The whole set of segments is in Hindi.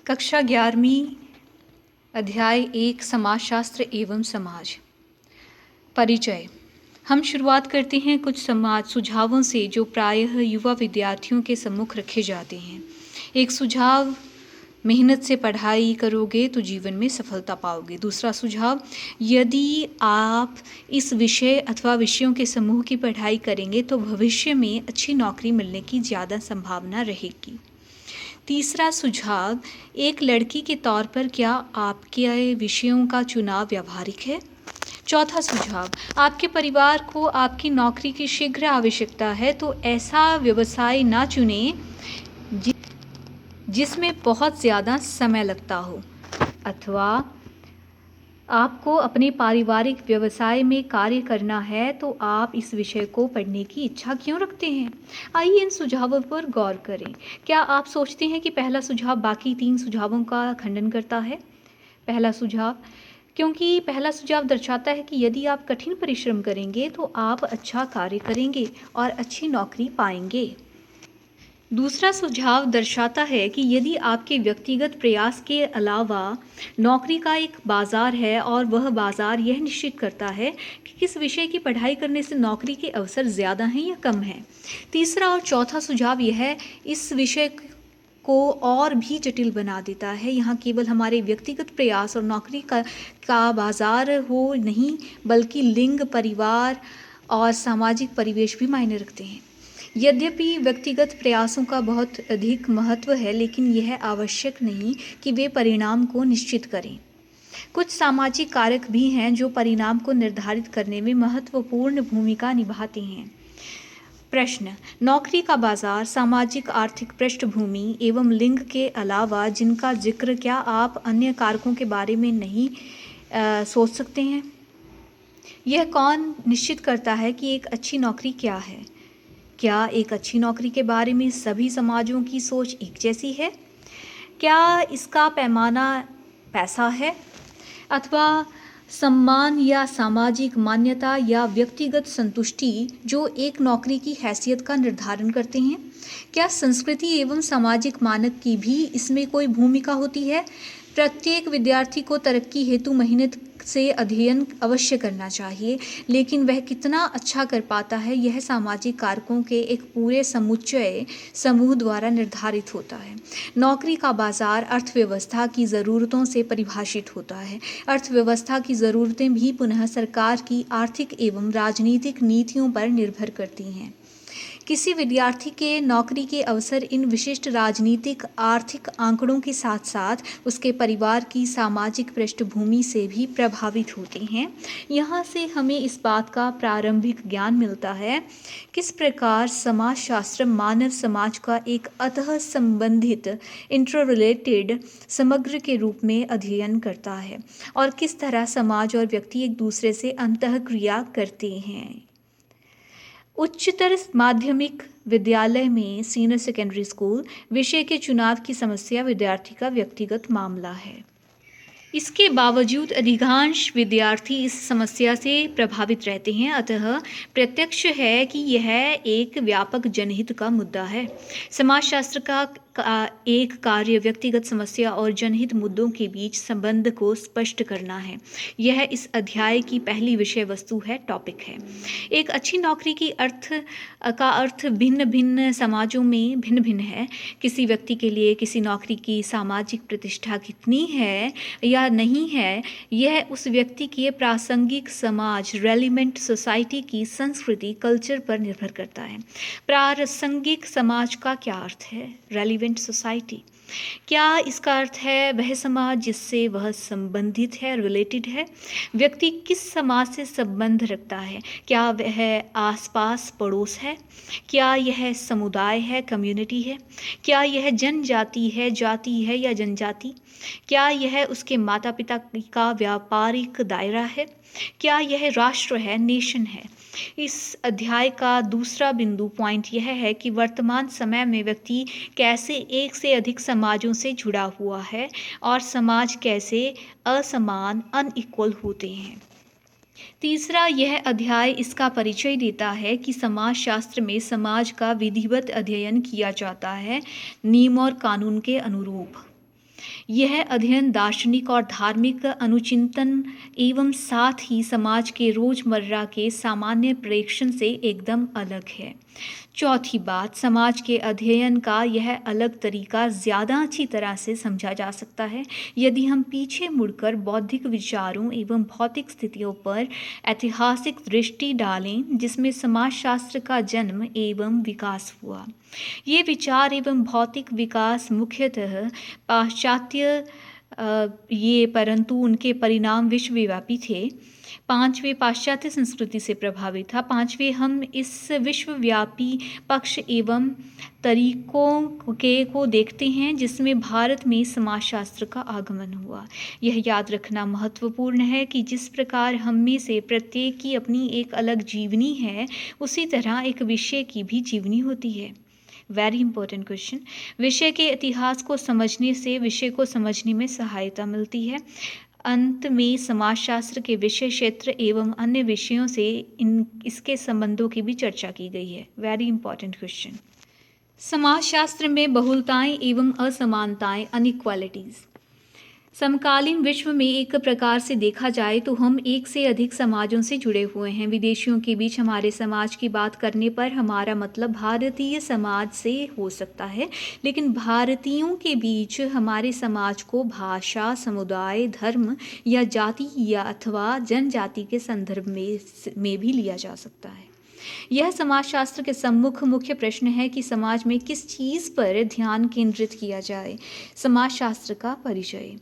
कक्षा 11वीं अध्याय 1 समाजशास्त्र एवं समाज। परिचय। हम शुरुआत करते हैं कुछ समाज सुझावों से जो प्रायः युवा विद्यार्थियों के सम्मुख रखे जाते हैं। एक सुझाव, मेहनत से पढ़ाई करोगे तो जीवन में सफलता पाओगे। दूसरा सुझाव, यदि आप इस विषय अथवा विषयों के समूह की पढ़ाई करेंगे तो भविष्य में अच्छी नौकरी मिलने की ज़्यादा संभावना रहेगी। तीसरा सुझाव, एक लड़की के तौर पर क्या आपके विषयों का चुनाव व्यावहारिक है? चौथा सुझाव, आपके परिवार को आपकी नौकरी की शीघ्र आवश्यकता है तो ऐसा व्यवसाय ना चुनें जिसमें बहुत ज़्यादा समय लगता हो, अथवा आपको अपने पारिवारिक व्यवसाय में कार्य करना है तो आप इस विषय को पढ़ने की इच्छा क्यों रखते हैं? आइए इन सुझावों पर गौर करें। क्या आप सोचते हैं कि पहला सुझाव बाकी 3 सुझावों का खंडन करता है? पहला सुझाव, क्योंकि पहला सुझाव दर्शाता है कि यदि आप कठिन परिश्रम करेंगे तो आप अच्छा कार्य करेंगे और अच्छी नौकरी पाएंगे। दूसरा सुझाव दर्शाता है कि यदि आपके व्यक्तिगत प्रयास के अलावा नौकरी का एक बाज़ार है और वह बाज़ार यह निश्चित करता है कि किस विषय की पढ़ाई करने से नौकरी के अवसर ज़्यादा हैं या कम हैं। तीसरा और चौथा सुझाव यह इस विषय को और भी जटिल बना देता है। यहाँ केवल हमारे व्यक्तिगत प्रयास और नौकरी का बाज़ार हो नहीं, बल्कि लिंग, परिवार और सामाजिक परिवेश भी मायने रखते हैं। यद्यपि व्यक्तिगत प्रयासों का बहुत अधिक महत्व है, लेकिन यह आवश्यक नहीं कि वे परिणाम को निश्चित करें। कुछ सामाजिक कारक भी हैं जो परिणाम को निर्धारित करने में महत्वपूर्ण भूमिका निभाते हैं। प्रश्न, नौकरी का बाजार, सामाजिक आर्थिक पृष्ठभूमि एवं लिंग के अलावा जिनका जिक्र क्या आप अन्य कारकों के बारे में नहीं सोच सकते हैं? यह कौन निश्चित करता है कि एक अच्छी नौकरी क्या है? क्या एक अच्छी नौकरी के बारे में सभी समाजों की सोच एक जैसी है? क्या इसका पैमाना पैसा है, अथवा सम्मान या सामाजिक मान्यता या व्यक्तिगत संतुष्टि जो एक नौकरी की हैसियत का निर्धारण करते हैं? क्या संस्कृति एवं सामाजिक मानक की भी इसमें कोई भूमिका होती है? प्रत्येक विद्यार्थी को तरक्की हेतु मेहनत से अध्ययन अवश्य करना चाहिए, लेकिन वह कितना अच्छा कर पाता है यह सामाजिक कारकों के एक पूरे समुच्चय समूह द्वारा निर्धारित होता है। नौकरी का बाजार अर्थव्यवस्था की ज़रूरतों से परिभाषित होता है। अर्थव्यवस्था की ज़रूरतें भी पुनः सरकार की आर्थिक एवं राजनीतिक नीतियों पर निर्भर करती हैं। किसी विद्यार्थी के नौकरी के अवसर इन विशिष्ट राजनीतिक आर्थिक आंकड़ों के साथ साथ उसके परिवार की सामाजिक पृष्ठभूमि से भी प्रभावित होते हैं। यहाँ से हमें इस बात का प्रारंभिक ज्ञान मिलता है किस प्रकार समाजशास्त्र मानव समाज का एक अंतः संबंधित इंटररिलेटेड समग्र के रूप में अध्ययन करता है और किस तरह समाज और व्यक्ति एक दूसरे से अंतःक्रिया करते हैं। उच्चतर माध्यमिक विद्यालय में सीनियर सेकेंडरी स्कूल विषय के चुनाव की समस्या विद्यार्थी का व्यक्तिगत मामला है। इसके बावजूद अधिकांश विद्यार्थी इस समस्या से प्रभावित रहते हैं, अतः प्रत्यक्ष है कि यह एक व्यापक जनहित का मुद्दा है। समाजशास्त्र का एक कार्य व्यक्तिगत समस्या और जनहित मुद्दों के बीच संबंध को स्पष्ट करना है। यह इस अध्याय की पहली विषय वस्तु है, टॉपिक है। एक अच्छी नौकरी की अर्थ भिन्न भिन्न समाजों में भिन्न भिन्न है। किसी व्यक्ति के लिए किसी नौकरी की सामाजिक प्रतिष्ठा कितनी है या नहीं है, यह उस व्यक्ति के प्रासंगिक समाज, रेलिवेंट सोसाइटी की संस्कृति, कल्चर पर निर्भर करता है। प्रासंगिक समाज का क्या अर्थ है? रेलिवेंट सोसाइटी, क्या इसका अर्थ है वह समाज जिससे वह संबंधित है, रिलेटेड है? व्यक्ति किस समाज से संबंध रखता है? क्या वह आसपास पड़ोस है? क्या यह समुदाय है, कम्युनिटी है? क्या यह जनजाति है, जाति है या जनजाति? क्या यह उसके माता पिता का व्यापारिक दायरा है? क्या यह राष्ट्र है, नेशन है? इस अध्याय का दूसरा बिंदु पॉइंट यह है कि वर्तमान समय में व्यक्ति कैसे एक से अधिक समाजों से जुड़ा हुआ है और समाज कैसे असमान, अनइक्वल होते हैं। तीसरा, यह अध्याय इसका परिचय देता है कि समाजशास्त्र में समाज का विधिवत अध्ययन किया जाता है नियम और कानून के अनुरूप। यह अध्ययन दार्शनिक और धार्मिक अनुचिंतन एवं साथ ही समाज के रोजमर्रा के सामान्य प्रेक्षण से एकदम अलग है। चौथी बात, समाज के अध्ययन का यह अलग तरीका ज़्यादा अच्छी तरह से समझा जा सकता है यदि हम पीछे मुड़कर बौद्धिक विचारों एवं भौतिक स्थितियों पर ऐतिहासिक दृष्टि डालें जिसमें समाजशास्त्र का जन्म एवं विकास हुआ। ये विचार एवं भौतिक विकास मुख्यतः पाश्चात्य परंतु उनके परिणाम विश्वव्यापी थे। पांचवें, पाश्चात्य संस्कृति से प्रभावित था। पांचवें, हम इस विश्वव्यापी पक्ष एवं तरीकों को देखते हैं जिसमें भारत में समाजशास्त्र का आगमन हुआ। यह याद रखना महत्वपूर्ण है कि जिस प्रकार हम में से प्रत्येक की अपनी एक अलग जीवनी है, उसी तरह एक विषय की भी जीवनी होती है। Very important question. विषय के इतिहास को समझने से विषय को समझने में सहायता मिलती है। अंत में समाजशास्त्र के विषय क्षेत्र एवं अन्य विषयों से इसके संबंधों की भी चर्चा की गई है। Very important question. समाजशास्त्र में बहुलताएं एवं असमानताएं, अनइक्वालिटीज। समकालीन विश्व में एक प्रकार से देखा जाए तो हम एक से अधिक समाजों से जुड़े हुए हैं। विदेशियों के बीच हमारे समाज की बात करने पर हमारा मतलब भारतीय समाज से हो सकता है, लेकिन भारतीयों के बीच हमारे समाज को भाषा, समुदाय, धर्म या जाति या अथवा जनजाति के संदर्भ में भी लिया जा सकता है। यह समाजशास्त्र के सम्मुख मुख्य प्रश्न है कि समाज में किस चीज़ पर ध्यान केंद्रित किया जाए। समाजशास्त्र का परिचय।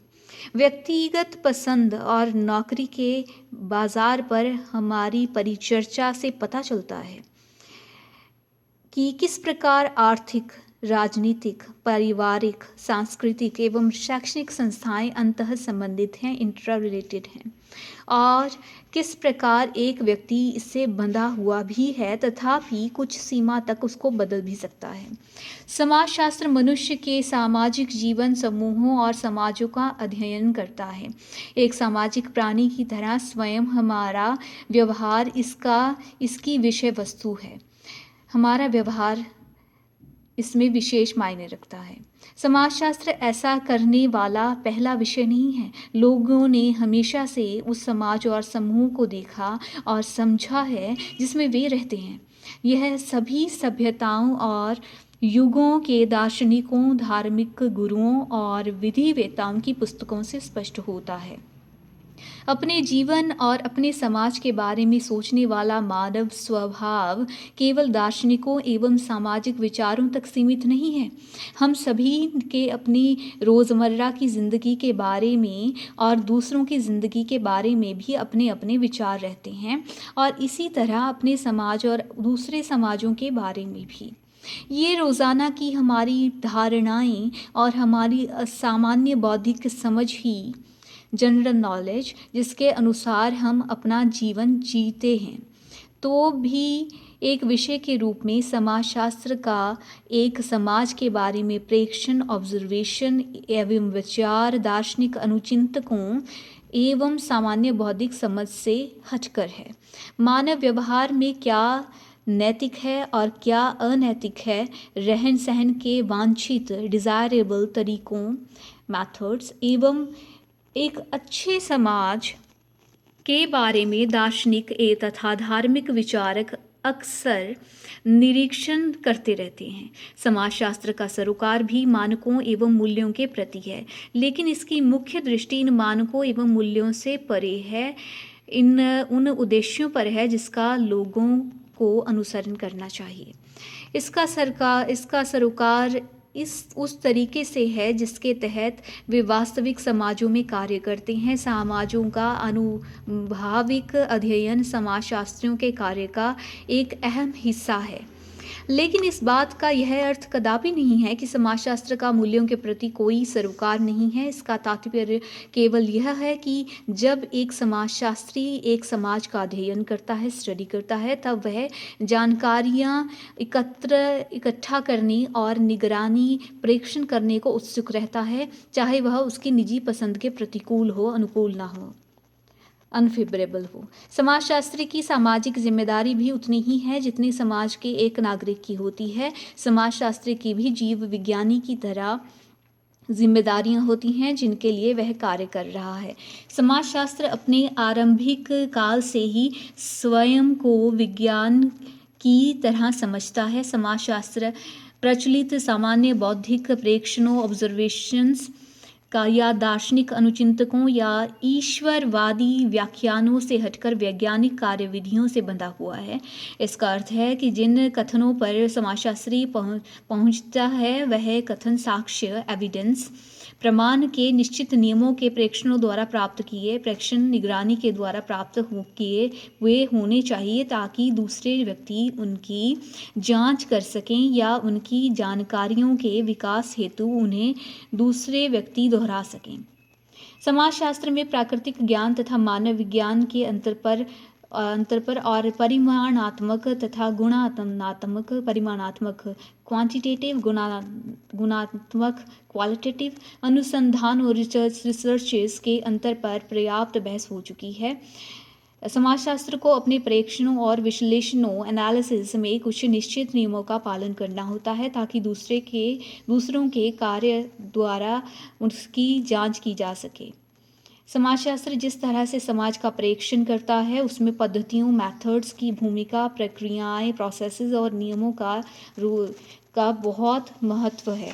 व्यक्तिगत पसंद और नौकरी के बाजार पर हमारी परिचर्चा से पता चलता है कि किस प्रकार आर्थिक, राजनीतिक, पारिवारिक, सांस्कृतिक एवं शैक्षणिक संस्थाएं अंतः संबंधित हैं, इंट्रा रिलेटेड हैं, और किस प्रकार एक व्यक्ति इससे बंधा हुआ भी है तथापि कुछ सीमा तक उसको बदल भी सकता है। समाजशास्त्र मनुष्य के सामाजिक जीवन समूहों और समाजों का अध्ययन करता है। एक सामाजिक प्राणी की तरह स्वयं हमारा व्यवहार इसकी विषय वस्तु है। हमारा व्यवहार इसमें विशेष मायने रखता है। समाजशास्त्र ऐसा करने वाला पहला विषय नहीं है। लोगों ने हमेशा से उस समाज और समूह को देखा और समझा है जिसमें वे रहते हैं। यह सभी सभ्यताओं और युगों के दार्शनिकों, धार्मिक गुरुओं और विधिवेताओं की पुस्तकों से स्पष्ट होता है। अपने जीवन और अपने समाज के बारे में सोचने वाला मानव स्वभाव केवल दार्शनिकों एवं सामाजिक विचारों तक सीमित नहीं है। हम सभी के अपनी रोज़मर्रा की ज़िंदगी के बारे में और दूसरों की ज़िंदगी के बारे में भी अपने अपने विचार रहते हैं, और इसी तरह अपने समाज और दूसरे समाजों के बारे में भी। ये रोज़ाना की हमारी धारणाएं और हमारी सामान्य बौद्धिक समझ ही, जनरल नॉलेज, जिसके अनुसार हम अपना जीवन जीते हैं, तो भी एक विषय के रूप में समाजशास्त्र का एक समाज के बारे में प्रेक्षण, ऑब्जर्वेशन एवं विचार दार्शनिक अनुचिंतकों एवं सामान्य बौद्धिक समझ से हटकर है। मानव व्यवहार में क्या नैतिक है और क्या अनैतिक है, रहन सहन के वांछित डिज़ायरेबल तरीकों, मेथड्स एवं एक अच्छे समाज के बारे में दार्शनिक तथा धार्मिक विचारक अक्सर निरीक्षण करते रहते हैं। समाजशास्त्र का सरोकार भी मानकों एवं मूल्यों के प्रति है, लेकिन इसकी मुख्य दृष्टि इन मानकों एवं मूल्यों से परे है, उन उद्देश्यों पर है जिसका लोगों को अनुसरण करना चाहिए। इसका सरोकार उस तरीके से है जिसके तहत वे वास्तविक समाजों में कार्य करते हैं। समाजों का अनुभाविक अध्ययन समाजशास्त्रियों के कार्य का एक अहम हिस्सा है, लेकिन इस बात का यह अर्थ कदापि नहीं है कि समाजशास्त्र का मूल्यों के प्रति कोई सरोकार नहीं है। इसका तात्पर्य केवल यह है कि जब एक समाजशास्त्री एक समाज का अध्ययन करता है, स्टडी करता है, तब वह जानकारियाँ इकट्ठा करने और निगरानी, प्रेक्षण करने को उत्सुक रहता है, चाहे वह उसकी निजी पसंद के प्रतिकूल हो, अनुकूल ना हो, अनफेवरेबल हो। समाजशास्त्री की सामाजिक जिम्मेदारी भी उतनी ही है जितनी समाज के एक नागरिक की होती है। समाजशास्त्री की भी जीव विज्ञानी की तरह जिम्मेदारियां होती हैं जिनके लिए वह कार्य कर रहा है। समाजशास्त्र अपने आरंभिक काल से ही स्वयं को विज्ञान की तरह समझता है। समाजशास्त्र प्रचलित सामान्य बौद्धिक प्रेक्षणों ऑब्जर्वेशंस का या दार्शनिक अनुचिंतकों या ईश्वरवादी व्याख्यानों से हटकर वैज्ञानिक कार्यविधियों से बंधा हुआ है। इसका अर्थ है कि जिन कथनों पर समाजशास्त्री पहुंचता है वह कथन साक्ष्य एविडेंस प्रमाण के निश्चित नियमों के प्रेक्षणों द्वारा प्राप्त किए प्रेक्षण निगरानी के द्वारा प्राप्त किए हुए होने चाहिए ताकि दूसरे व्यक्ति उनकी जांच कर सकें या उनकी जानकारियों के विकास हेतु उन्हें दूसरे व्यक्ति दोहरा सकें। समाजशास्त्र में प्राकृतिक ज्ञान तथा मानव विज्ञान के अंतर पर और परिमाणात्मक तथा गुणात्मक परिमाणात्मक क्वांटिटेटिव गुणात्मक क्वालिटेटिव अनुसंधान और रिसर्चेस के अंतर पर पर्याप्त बहस हो चुकी है। समाजशास्त्र को अपने प्रेक्षणों और विश्लेषणों एनालिसिस में कुछ निश्चित नियमों का पालन करना होता है ताकि दूसरों के कार्य द्वारा उसकी जांच की जा सके। समाजशास्त्र जिस तरह से समाज का प्रेक्षण करता है उसमें पद्धतियों मेथड्स की भूमिका प्रक्रियाएं प्रोसेसेस और नियमों का बहुत महत्व है।